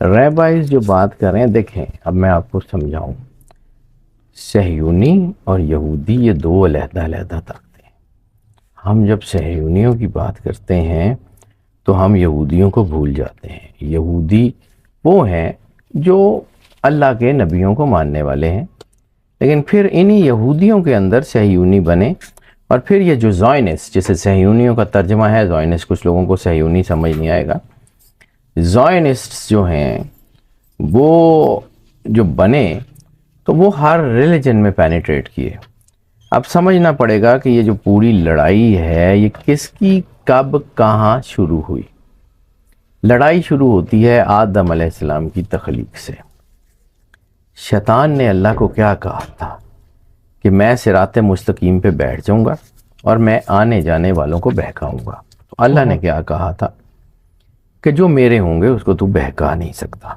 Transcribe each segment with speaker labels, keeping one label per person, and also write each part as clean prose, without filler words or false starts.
Speaker 1: ریبائز جو بات کر رہے ہیں، دیکھیں اب میں آپ کو سمجھاؤں، صہیونی اور یہودی یہ دو علیحدہ علیحدہ طاقتیں ہیں۔ ہم جب صہیونیوں کی بات کرتے ہیں تو ہم یہودیوں کو بھول جاتے ہیں۔ یہودی وہ ہیں جو اللہ کے نبیوں کو ماننے والے ہیں، لیکن پھر انہی یہودیوں کے اندر صہیونی بنے، اور پھر یہ جو زائنسٹ، جیسے صہیونیوں کا ترجمہ ہے زائنسٹ، کچھ لوگوں کو صہیونی سمجھ نہیں آئے گا، زائنسٹ جو ہیں وہ جو بنے تو وہ ہر ریلیجن میں پینیٹریٹ کیے۔ اب سمجھنا پڑے گا کہ یہ جو پوری لڑائی ہے یہ کس کی کب کہاں شروع ہوئی۔ لڑائی شروع ہوتی ہے آدم علیہ السلام کی تخلیق سے۔ شیطان نے اللہ کو کیا کہا تھا کہ میں صراط مستقیم پہ بیٹھ جاؤں گا اور میں آنے جانے والوں کو بہکاؤں گا۔ تو اللہ نے کیا کہا تھا کہ جو میرے ہوں گے اس کو تو بہکا نہیں سکتا۔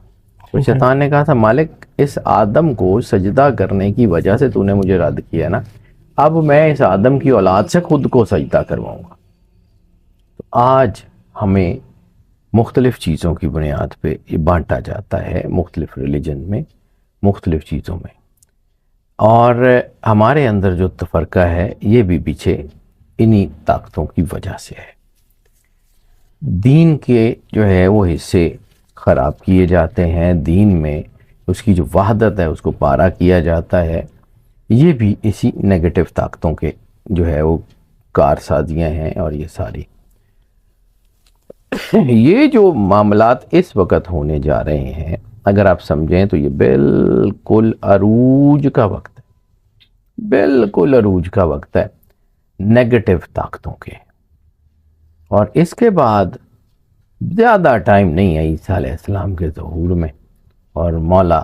Speaker 1: تو شیطان نے کہا تھا مالک اس آدم کو سجدہ کرنے کی وجہ سے تو نے مجھے رد کیا نا، اب میں اس آدم کی اولاد سے خود کو سجدہ کرواؤں گا۔ تو آج ہمیں مختلف چیزوں کی بنیاد پہ یہ بانٹا جاتا ہے، مختلف ریلیجن میں، مختلف چیزوں میں، اور ہمارے اندر جو تفرقہ ہے یہ بھی پیچھے انہی طاقتوں کی وجہ سے ہے۔ دین کے جو ہے وہ حصے خراب کیے جاتے ہیں، دین میں اس کی جو وحدت ہے اس کو پارا کیا جاتا ہے، یہ بھی اسی نیگیٹو طاقتوں کے جو ہے وہ کارسازیاں ہیں۔ اور یہ ساری یہ جو معاملات اس وقت ہونے جا رہے ہیں، اگر آپ سمجھیں تو یہ بالکل عروج کا وقت ہے، بالکل عروج کا وقت ہے نیگیٹو طاقتوں کے۔ اور اس کے بعد زیادہ ٹائم نہیں ہے عیسیٰ علیہ السلام کے ظہور میں اور مولا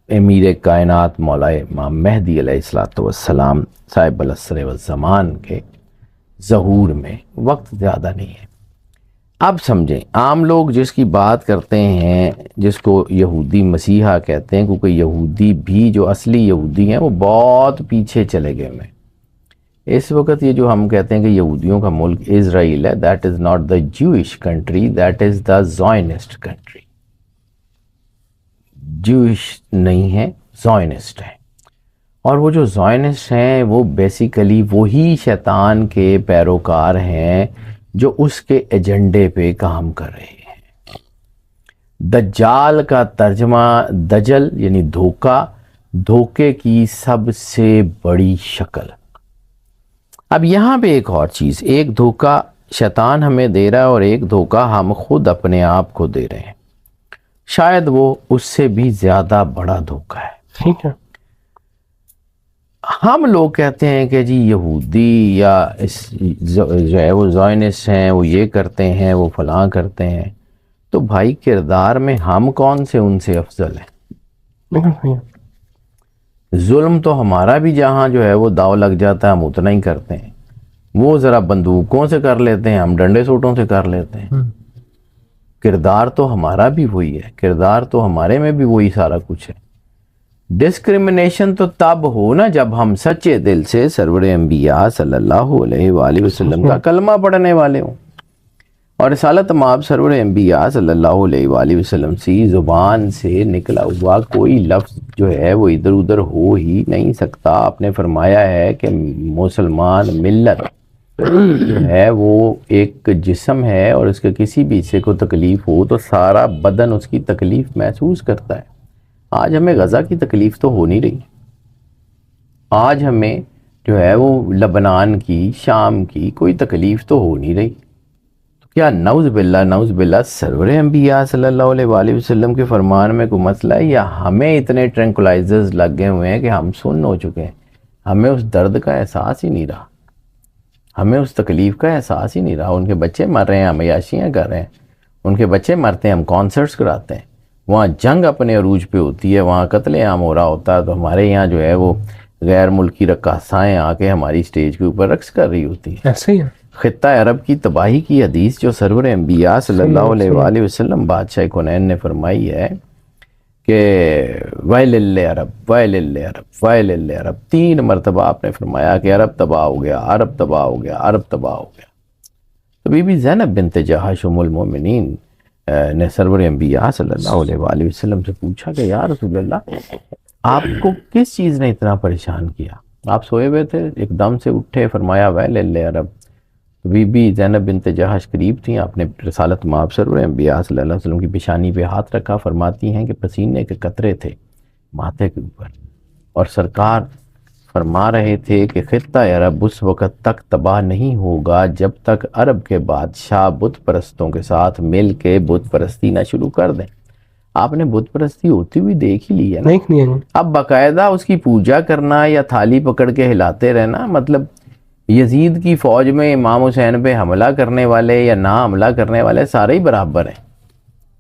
Speaker 1: امیر کائنات مولا امام مہدی علیہ السلام صاحب العصر والزمان کے ظہور میں وقت زیادہ نہیں ہے۔ اب سمجھیں، عام لوگ جس کی بات کرتے ہیں، جس کو یہودی مسیحا کہتے ہیں، کیونکہ یہودی بھی جو اصلی یہودی ہیں وہ بہت پیچھے چلے گئے ہیں۔ اس وقت یہ جو ہم کہتے ہیں کہ یہودیوں کا ملک اسرائیل ہے، that is not the Jewish country, that is the زائنسٹ country. Jewish نہیں ہے، زائنسٹ ہے، اور وہ جو زائنسٹ ہیں وہ بیسیکلی وہی شیطان کے پیروکار ہیں جو اس کے ایجنڈے پہ کام کر رہے ہیں۔ دجال کا ترجمہ دجل یعنی دھوکہ، دھوکے کی سب سے بڑی شکل۔ اب یہاں پہ ایک اور چیز، ایک دھوکہ شیطان ہمیں دے رہا ہے اور ایک دھوکہ ہم خود اپنے آپ کو دے رہے ہیں، شاید وہ اس سے بھی زیادہ بڑا دھوکہ ہے۔ ٹھیک ہے، ہم لوگ کہتے ہیں کہ جی یہودی یا جو ہے وہ زائنسٹ ہیں، وہ یہ کرتے ہیں، وہ فلاں کرتے ہیں، تو بھائی کردار میں ہم کون سے ان سے افضل ہیں؟ ظلم تو ہمارا بھی جہاں جو ہے وہ داؤ لگ جاتا ہے ہم اتنا ہی کرتے ہیں، وہ ذرا بندوقوں سے کر لیتے ہیں، ہم ڈنڈے سوٹوں سے کر لیتے ہیں۔ کردار تو ہمارا بھی وہی ہے، کردار تو ہمارے میں بھی وہی سارا کچھ ہے۔ ڈسکریمنیشن تو تب ہو نا جب ہم سچے دل سے سرور انبیاء صلی اللہ علیہ وآلہ وسلم کا کلمہ پڑھنے والے ہوں، اور رسالت مآب سرور انبیاء صلی اللہ علیہ وآلہ وسلم سے زبان سے نکلا ہوا کوئی لفظ جو ہے وہ ادھر ادھر ہو ہی نہیں سکتا۔ آپ نے فرمایا ہے کہ مسلمان ملت جو ہے وہ ایک جسم ہے، اور اس کے کسی بھی حصے کو تکلیف ہو تو سارا بدن اس کی تکلیف محسوس کرتا ہے۔ آج ہمیں غزہ کی تکلیف تو ہو نہیں رہی، آج ہمیں جو ہے وہ لبنان کی، شام کی کوئی تکلیف تو ہو نہیں رہی، تو کیا نعوذ باللہ سرور انبیاء صلی اللہ علیہ وآلہ وسلم کے فرمان میں کوئی مسئلہ ہے، یا ہمیں اتنے ٹرینکولائزرز لگ گئے ہوئے ہیں کہ ہم سن ہو چکے ہیں، ہمیں اس درد کا احساس ہی نہیں رہا، ہمیں اس تکلیف کا احساس ہی نہیں رہا۔ ان کے بچے مر رہے ہیں، ہم عیاشیاں کر رہے ہیں، ان کے بچے مرتے ہیں، ہم کانسرٹس کراتے ہیں، وہاں جنگ اپنے عروج پہ ہوتی ہے، وہاں قتل عام ہو رہا ہوتا ہے، تو ہمارے یہاں جو ہے وہ غیر ملکی رقاصائیں آ کے ہماری سٹیج کے اوپر رقص کر رہی ہوتی ہیں۔ ایسے ہی خطہ عرب کی تباہی کی حدیث جو سرور انبیاء صلی اللہ علیہ وآلہ وسلم بادشاہ کونین نے فرمائی ہے کہ ویل للعرب ویل للعرب ویل للعرب، 3 مرتبہ آپ نے فرمایا کہ عرب تباہ ہو گیا، عرب تباہ ہو گیا، عرب تباہ ہو گیا۔ تو بی بی زینب بنت جہش ام المومنین نے سرور انبیاء صلی اللہ علیہ وآلہ وسلم سے پوچھا کہ یا رسول اللہ آپ کو کس چیز نے اتنا پریشان کیا؟ آپ سوئے ہوئے تھے، ایک دم سے اٹھے، فرمایا ویل عرب. بی بی زینب بنت جہش قریب تھیں، آپ نے رسالت مآب سرور انبیاء صلی اللہ علیہ وسلم کی پیشانی پہ ہاتھ رکھا. فرماتی ہیں کہ پسینے کے قطرے تھے ماتھے کے اوپر، اور سرکار فرما رہے تھے کہ خطہ عرب اس وقت تک تباہ نہیں ہوگا جب تک عرب کے بادشاہ بت پرستوں کے ساتھ مل کے بت پرستی نہ شروع کر دیں. آپ نے بت پرستی ہوتی ہوئی دیکھ ہی لی ہے نا. اب باقاعدہ اس کی پوجا کرنا یا تھالی پکڑ کے ہلاتے رہنا، مطلب یزید کی فوج میں امام حسین پہ حملہ کرنے والے یا نہ حملہ کرنے والے سارے ہی برابر ہیں.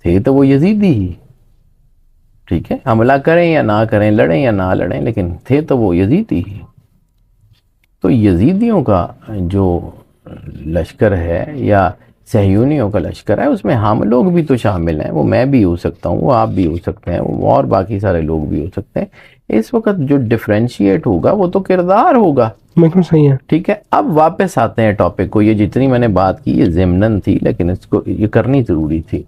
Speaker 1: تھے تو وہ یزیدی ہی، ٹھیک ہے، حملہ کریں یا نہ کریں، لڑیں یا نہ لڑیں، لیکن تھے تو وہ یزیدی ہی. تو یزیدیوں کا جو لشکر ہے یا صہیونیوں کا لشکر ہے، اس میں ہم لوگ بھی تو شامل ہیں. وہ میں بھی ہو سکتا ہوں، وہ آپ بھی ہو سکتے ہیں، وہ اور باقی سارے لوگ بھی ہو سکتے ہیں. اس وقت جو ڈفرینشیٹ ہوگا وہ تو کردار ہوگا. بالکل صحیح ہے، ٹھیک ہے. اب واپس آتے ہیں ٹاپک کو. یہ جتنی میں نے بات کی یہ ضمناً تھی، لیکن اس کو یہ کرنی ضروری تھی.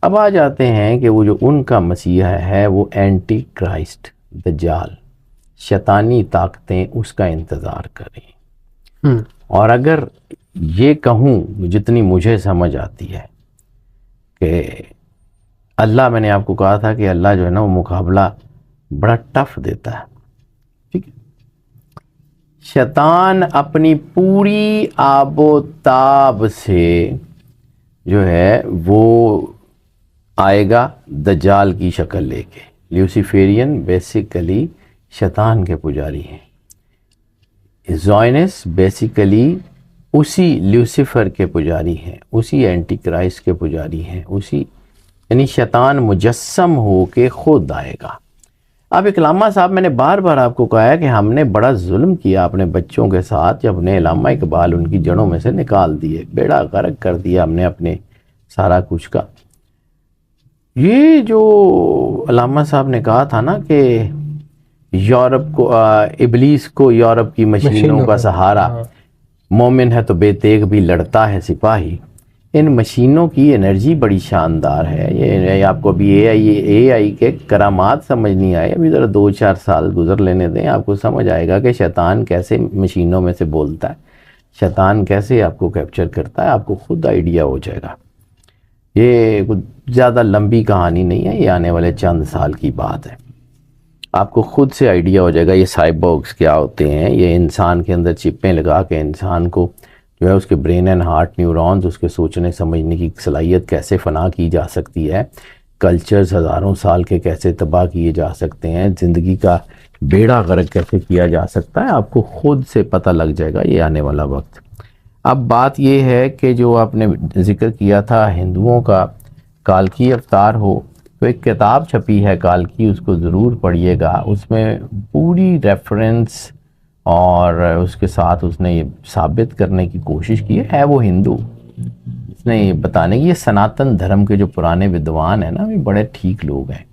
Speaker 1: اب آ جاتے ہیں کہ وہ جو ان کا مسیحا ہے وہ اینٹی کرائسٹ، دجال، شیطانی طاقتیں اس کا انتظار کریں. اور اگر یہ کہوں جتنی مجھے سمجھ آتی ہے کہ اللہ، میں نے آپ کو کہا تھا کہ اللہ جو ہے نا وہ مقابلہ بڑا ٹف دیتا ہے، ٹھیک ہے. شیطان اپنی پوری آب و تاب سے جو ہے وہ آئے گا دجال کی شکل لے کے. لیوسیفیرین بیسیکلی شیطان کے پجاری ہیں. زائنس بیسیکلی اسی لیوسیفر کے پجاری ہیں، اسی اینٹی کرائسٹ کے پجاری ہیں، اسی یعنی شیطان مجسم ہو کے خود آئے گا. اب علامہ صاحب، میں نے بار بار آپ کو کہا ہے کہ ہم نے بڑا ظلم کیا اپنے بچوں کے ساتھ جب نے علامہ اقبال ان کی جڑوں میں سے نکال دیے، بیڑا غرق کر دیا ہم نے اپنے سارا کچھ کا. یہ جو علامہ صاحب نے کہا تھا نا کہ یورپ کو، ابلیس کو یورپ کی مشینوں کا سہارا، مومن ہے تو بے تیغ بھی لڑتا ہے سپاہی. ان مشینوں کی انرجی بڑی شاندار ہے. یہ آپ کو ابھی اے آئی کے کرامات سمجھ نہیں آئے، ابھی ذرا 2-4 سال گزر لینے دیں، آپ کو سمجھ آئے گا کہ شیطان کیسے مشینوں میں سے بولتا ہے، شیطان کیسے آپ کو کیپچر کرتا ہے. آپ کو خود آئیڈیا ہو جائے گا. یہ زیادہ لمبی کہانی نہیں ہے، یہ آنے والے چند سال کی بات ہے. آپ کو خود سے آئیڈیا ہو جائے گا یہ سائبورگز کیا ہوتے ہیں. یہ انسان کے اندر چپیں لگا کے انسان کو جو ہے اس کے برین اینڈ ہارٹ نیورونز، اس کے سوچنے سمجھنے کی صلاحیت کیسے فنا کی جا سکتی ہے، کلچرز ہزاروں سال کے کیسے تباہ کیے جا سکتے ہیں، زندگی کا بیڑا غرق کیسے کیا جا سکتا ہے. آپ کو خود سے پتہ لگ جائے گا یہ آنے والا وقت. اب بات یہ ہے کہ جو آپ نے ذکر کیا تھا ہندوؤں کا کالکی اوتار ہو، تو ایک کتاب چھپی ہے کالکی، اس کو ضرور پڑھیے گا. اس میں پوری ریفرنس اور اس کے ساتھ اس نے یہ ثابت کرنے کی کوشش کی ہے وہ ہندو. اس نے یہ بتانے کی، یہ سناتن دھرم کے جو پرانے ودوان ہیں نا، یہ بڑے ٹھیک لوگ ہیں.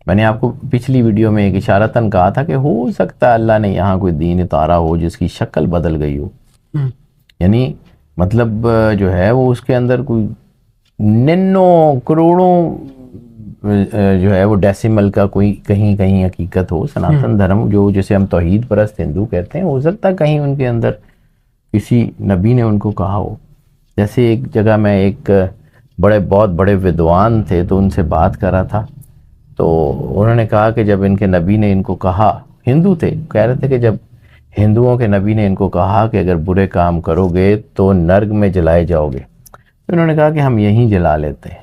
Speaker 1: میں نے آپ کو پچھلی ویڈیو میں ایک اشارتاً کہا تھا کہ ہو سکتا ہے اللہ نے یہاں کوئی دین اتارا ہو جس کی شکل بدل گئی ہو. یعنی مطلب جو ہے وہ اس کے اندر کوئی 99 کروڑوں جو ہے وہ ڈیسیمل کا کوئی کہیں کہیں حقیقت ہو. سناتن دھرم جو جسے ہم توحید پرست ہندو کہتے ہیں، ہو سکتا ہے کہیں ان کے اندر کسی نبی نے ان کو کہا ہو. جیسے ایک جگہ میں ایک بہت بڑے ودوان تھے تو ان سے بات کر رہا تھا، تو انہوں نے کہا کہ جب ان کے نبی نے ان کو کہا، ہندو تھے، کہہ رہے تھے کہ جب ہندوؤں کے نبی نے ان کو کہا کہ اگر برے کام کرو گے تو نرگ میں جلائے جاؤ گے، تو انہوں نے کہا کہ ہم یہیں جلا لیتے ہیں.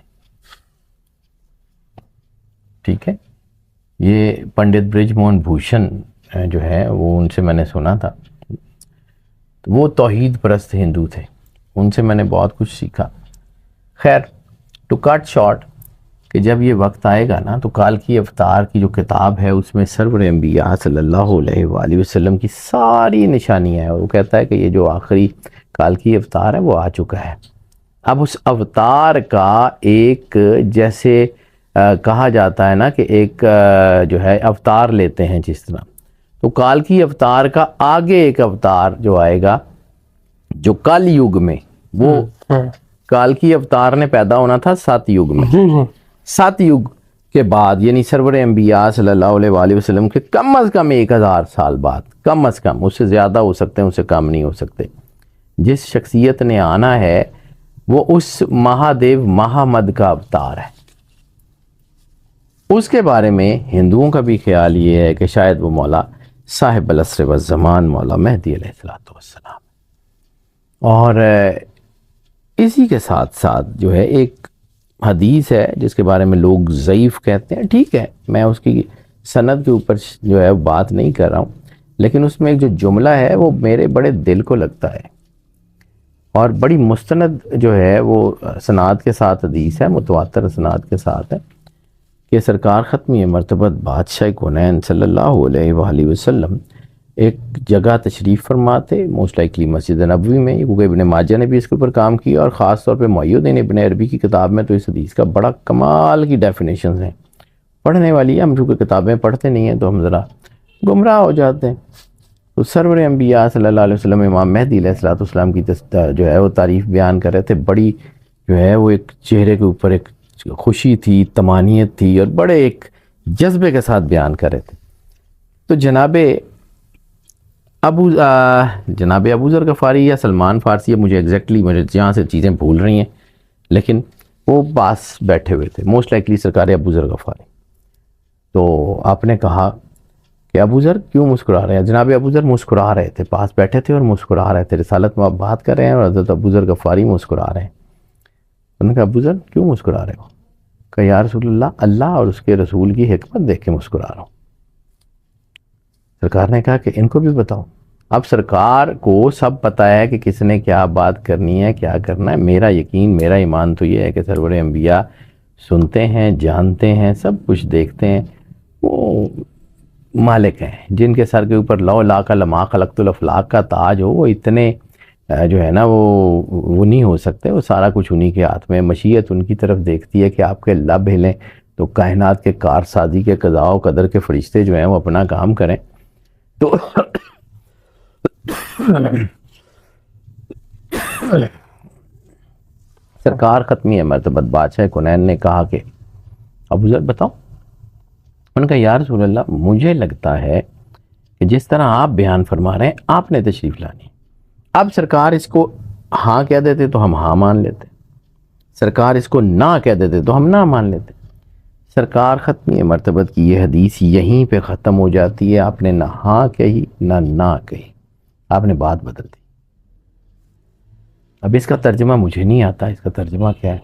Speaker 1: ٹھیک ہے. یہ پنڈت برج موہن بھوشن جو ہے وہ ان سے میں نے سنا تھا، وہ توحید پرست ہندو تھے، ان سے میں نے بہت کچھ سیکھا. خیر ٹو کٹ شارٹ، کہ جب یہ وقت آئے گا نا تو کالکی اوتار کی جو کتاب ہے اس میں سرور انبیاء صلی اللہ علیہ وآلہ وسلم کی ساری نشانیاں ہیں. وہ کہتا ہے کہ یہ جو آخری کالکی اوتار ہے وہ آ چکا ہے. اب اس اوتار کا ایک جیسے کہا جاتا ہے نا کہ ایک جو ہے اوتار لیتے ہیں جس طرح، تو کالکی اوتار کا آگے ایک اوتار جو آئے گا جو کل یگ میں، وہ کالکی اوتار نے پیدا ہونا تھا 7 یگ میں. 7 یگ کے بعد یعنی سرور انبیاء صلی اللہ علیہ وآلہ وسلم کے کم از کم 1000 سال بعد, کم از کم, اس سے زیادہ ہو سکتے ہیں, اس سے کم نہیں ہو سکتے, جس شخصیت نے آنا ہے وہ اس مہادیو مہامد کا اوتار ہے. اس کے بارے میں ہندوؤں کا بھی خیال یہ ہے کہ شاید وہ مولا صاحب العصر والزمان مولا مہدی علیہ السلام. اور اسی کے ساتھ ساتھ جو ہے ایک حدیث ہے جس کے بارے میں لوگ ضعیف کہتے ہیں, ٹھیک ہے, میں اس کی سند کے اوپر جو ہے بات نہیں کر رہا ہوں, لیکن اس میں ایک جو جملہ ہے وہ میرے بڑے دل کو لگتا ہے اور بڑی مستند جو ہے وہ سناد کے ساتھ حدیث ہے, متواتر سناد کے ساتھ ہے کہ سرکار ختمی مرتبت بادشاہ کونین صلی اللہ علیہ وآلہ وسلم ایک جگہ تشریف فرما تھے, موسٹ لائکلی مسجد نبوی میں, کیونکہ ابن ماجہ نے بھی اس کے اوپر کام کیا اور خاص طور پہ محی الدین ابن عربی کی کتاب میں تو اس حدیث کا بڑا کمال کی ڈیفینیشنز ہیں, پڑھنے والی ہے. ہم چونکہ کتابیں پڑھتے نہیں ہیں تو ہم ذرا گمراہ ہو جاتے ہیں. تو سرور انبیاء صلی اللہ علیہ وسلم امام مہدی علیہ السلام کی جو ہے وہ تعریف بیان کر رہے تھے. بڑی جو ہے وہ ایک چہرے کے اوپر ایک خوشی تھی, طمانینت تھی اور بڑے ایک جذبے کے ساتھ بیان کر رہے تھے. تو جناب ابو ذر غفاری یا سلمان فارسی, مجھے ایگزیکٹلی مجھے جہاں سے چیزیں بھول رہی ہیں, لیکن وہ پاس بیٹھے ہوئے تھے, موسٹ لائکلی سرکار ابو ذر غفاری. تو آپ نے کہا کہ ابو ذر کیوں مسکرا رہے ہیں؟ جناب ابو ذر مسکرا رہے تھے, پاس بیٹھے تھے اور مسکرا رہے تھے. رسالت میں آپ بات کر رہے ہیں اور حضرت ابو ذر غفاری مسکرا رہے ہیں. انہوں نے کہا ابو ذر کیوں مسکرا رہے ہو؟ کہ یا رسول اللہ اور اس کے رسول کی حکمت دیکھ کے مسکرا رہا ہوں. سرکار نے کہا کہ ان کو بھی بتاؤ. اب سرکار کو سب پتہ ہے کہ کس نے کیا بات کرنی ہے, کیا کرنا ہے. میرا یقین, میرا ایمان تو یہ ہے کہ سرور انبیاء سنتے ہیں, جانتے ہیں, سب کچھ دیکھتے ہیں. وہ مالک ہیں جن کے سر کے اوپر لو لا کا لما خلقت الافلاق کا تاج ہو, وہ اتنے جو ہے نا وہ نہیں ہو سکتے. وہ سارا کچھ انہی کے ہاتھ میں. مشیت ان کی طرف دیکھتی ہے کہ آپ کے لب ہلیں تو کائنات کے کارسازی کے قضاء و قدر کے فرشتے جو ہیں وہ اپنا کام کریں. تو سرکار ختمی مرتبت بادشاہ کونین نے کہا کہ ابو ذر بتاؤ. ان کا یا رسول اللہ مجھے لگتا ہے کہ جس طرح آپ بیان فرما رہے ہیں آپ نے تشریف لانی. اب سرکار اس کو ہاں کہہ دیتے تو ہم ہاں مان لیتے, سرکار اس کو نہ کہہ دیتے تو ہم نہ مان لیتے. سرکار ختمی مرتبت کی یہ حدیث یہیں پہ ختم ہو جاتی ہے. آپ نے نہ ہاں کہی نہ کہی, آپ نے بات بدل دی. اب اس کا ترجمہ مجھے نہیں آتا, اس کا ترجمہ کیا ہے,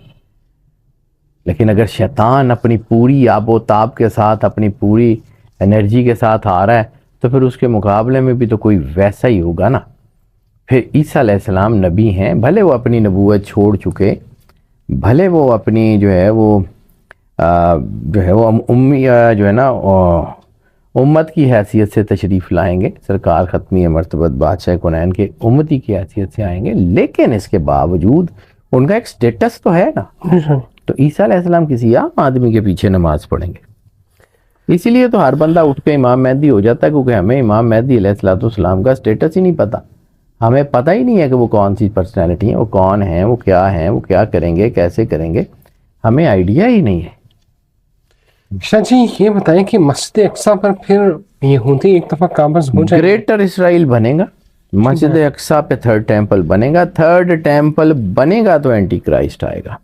Speaker 1: لیکن اگر شیطان اپنی پوری آب و تاب کے ساتھ, اپنی پوری انرجی کے ساتھ آ رہا ہے تو پھر اس کے مقابلے میں بھی تو کوئی ویسا ہی ہوگا نا. پھر عیسیٰ علیہ السلام نبی ہیں, بھلے وہ اپنی نبوت چھوڑ چکے, بھلے وہ اپنی جو ہے وہ امی جو ہے نا امت کی حیثیت سے تشریف لائیں گے. سرکار ختمی مرتبت بادشاہ کونین کے امتی کی حیثیت سے آئیں گے, لیکن اس کے باوجود ان کا ایک سٹیٹس تو ہے نا. تو عیسیٰ علیہ السلام کسی عام آدمی کے پیچھے نماز پڑھیں گے. اسی لیے تو ہر بندہ اٹھ کے امام مہدی ہو جاتا ہے, کیونکہ ہمیں امام مہدی علیہ السلام کا سٹیٹس ہی نہیں پتہ. ہمیں پتہ ہی نہیں ہے کہ وہ کون سی پرسنالٹی ہیں, وہ کون ہیں, وہ کیا کریں گے, کیسے کریں گے, ہمیں آئیڈیا ہی نہیں ہے.
Speaker 2: شاہ جی یہ بتائیں کہ مسجد اقصیٰ پر پھر یہودی ایک دفعہ قابض ہو جائے,
Speaker 1: گریٹر اسرائیل بنے گا, مسجد اقصیٰ پہ 3rd ٹیمپل بنے گا. 3rd ٹیمپل بنے گا تو اینٹی کرائسٹ آئے گا.